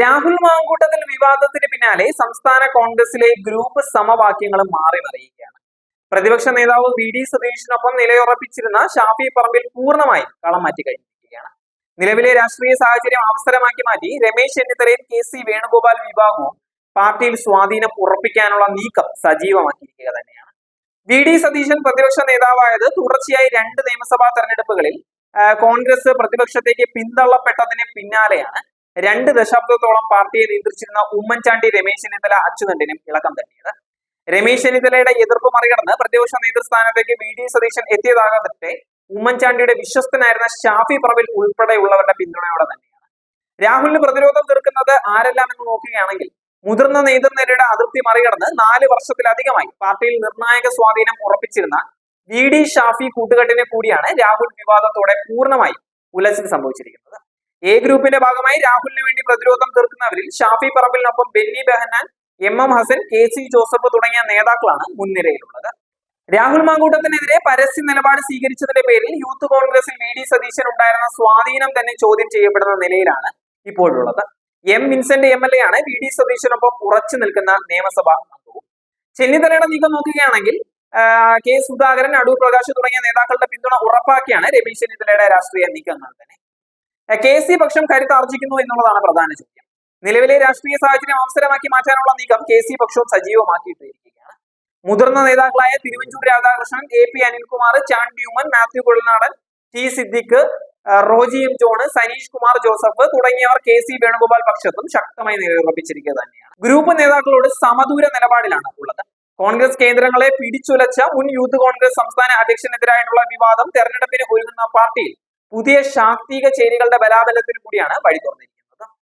രാഹുൽ മാങ്കൂട്ടത്തിൽ വിവാദത്തിന് പിന്നാലെ സംസ്ഥാന കോൺഗ്രസിലെ ഗ്രൂപ്പ് സമവാക്യങ്ങളും മാറി മറിയുകയാണ്. പ്രതിപക്ഷ നേതാവ് വി.ഡി. സതീഷിനൊപ്പം നിലയുറപ്പിച്ചിരുന്ന ഷാഫി പറമ്പിൽ പൂർണ്ണമായും കളം മാറ്റി കഴിഞ്ഞിരിക്കുകയാണ്. നിലവിലെ രാഷ്ട്രീയ സാഹചര്യം അവസരമാക്കി മാറ്റി രമേശ് ചെന്നിത്തലയും കെ.സി. വേണുഗോപാൽ വിഭാഗവും പാർട്ടിയിൽ സ്വാധീനം ഉറപ്പിക്കാനുള്ള നീക്കം സജീവമാക്കിയിരിക്കുക തന്നെയാണ്. വി.ഡി. സതീശൻ പ്രതിപക്ഷ നേതാവായത് തുടർച്ചയായി 2 നിയമസഭാ തെരഞ്ഞെടുപ്പുകളിൽ കോൺഗ്രസ് പ്രതിപക്ഷത്തേക്ക് പിന്തള്ളപ്പെട്ടതിന് പിന്നാലെയാണ് 2 ദശാബ്ദത്തോളം പാർട്ടിയെ നിയന്ത്രിച്ചിരുന്ന ഉമ്മൻചാണ്ടി, രമേശ് ചെന്നിത്തല, അച്യുതണ്ടിനും ഇളക്കം തട്ടിയത്. രമേശ് ചെന്നിത്തലയുടെ എതിർപ്പ് മറികടന്ന് പ്രതിപക്ഷ നേതൃസ്ഥാനത്തേക്ക് വി.ഡി. സതീശൻ എത്തിയതാകട്ടെ ഉമ്മൻചാണ്ടിയുടെ വിശ്വസ്തനായിരുന്ന ഷാഫി പറമ്പിൽ ഉൾപ്പെടെയുള്ളവരുടെ പിന്തുണയോടെ തന്നെയാണ്. രാഹുലിന് പ്രതിരോധം തീർക്കുന്നത് ആരെല്ലാം എന്ന് നോക്കുകയാണെങ്കിൽ മുതിർന്ന നേതൃനിരയുടെ അതിർത്തി മറികടന്ന് 4 വർഷത്തിലധികമായി പാർട്ടിയിൽ നിർണായക സ്വാധീനം ഉറപ്പിച്ചിരുന്ന വി.ഡി. ഷാഫി കൂട്ടുകെട്ടിനെ കൂടിയാണ് രാഹുൽ വിവാദത്തോടെ പൂർണ്ണമായി ഉലച്ചിൽ സംഭവിച്ചിരിക്കുന്നത്. എ ഗ്രൂപ്പിന്റെ ഭാഗമായി രാഹുലിന് വേണ്ടി പ്രതിരോധം തീർക്കുന്നവരിൽ ഷാഫി പറമ്പിലിനൊപ്പം ബെന്നി ബെഹന്നാൻ, എം.എം. ഹസൻ, കെ.സി. ജോസഫ് തുടങ്ങിയ നേതാക്കളാണ് മുൻനിരയിലുള്ളത്. രാഹുൽ മാങ്കൂട്ടത്തിനെതിരെ പരസ്യ നിലപാട് സ്വീകരിച്ചതിന്റെ പേരിൽ യൂത്ത് കോൺഗ്രസിൽ വി.ഡി. സതീശൻ ഉണ്ടായിരുന്ന സ്വാധീനം തന്നെ ചോദ്യം ചെയ്യപ്പെടുന്ന നിലയിലാണ് ഇപ്പോഴുള്ളത്. എം. Vincent MLA. ആണ് വി.ഡി. സതീശനൊപ്പം ഉറച്ചു നിൽക്കുന്ന നിയമസഭാ അംഗവും. ചെന്നിത്തലയുടെ നീക്കം നോക്കുകയാണെങ്കിൽ കെ. സുധാകരൻ, അടൂർ പ്രകാശ് തുടങ്ങിയ നേതാക്കളുടെ പിന്തുണ ഉറപ്പാക്കിയാണ് രമേശ് ചെന്നിത്തലയുടെ രാഷ്ട്രീയ നീക്കങ്ങൾ തന്നെ. കെ.സി. പക്ഷം കരുത്താർജിക്കുന്നു എന്നുള്ളതാണ് പ്രധാന ചോദ്യം. നിലവിലെ രാഷ്ട്രീയ സാഹചര്യം അവസരമാക്കി മാറ്റാനുള്ള നീക്കം കെ.സി. പക്ഷവും സജീവമാക്കിയിട്ടിരിക്കുകയാണ്. മുതിർന്ന നേതാക്കളായ തിരുവഞ്ചൂർ രാധാകൃഷ്ണൻ, എ.പി. അനിൽകുമാർ, ചാണ്ടി ഉമ്മൻ, മാത്യു കുഴൽനാടൻ, ടി. സിദ്ദിഖ്, റോജി എം. ജോൺ, സനീഷ് കുമാർ ജോസഫ് തുടങ്ങിയവർ കെ.സി. വേണുഗോപാൽ പക്ഷത്തും ശക്തമായി നിലയുറപ്പിച്ചിരിക്കുക തന്നെയാണ്. ഗ്രൂപ്പ് നേതാക്കളോട് സമദൂര നിലപാടിലാണ് ഉള്ളത്. കോൺഗ്രസ് കേന്ദ്രങ്ങളെ പിടിച്ചുലച്ച മുൻ യൂത്ത് കോൺഗ്രസ് സംസ്ഥാന അധ്യക്ഷനെതിരായിട്ടുള്ള വിവാദം തെരഞ്ഞെടുപ്പിന് ഒരുങ്ങുന്ന പാർട്ടിയിൽ പുതിയ ശാക്തിക ചേരികളുടെ ബലാബലത്തിന് കൂടിയാണ് വഴി തുറന്നിരിക്കുന്നത്.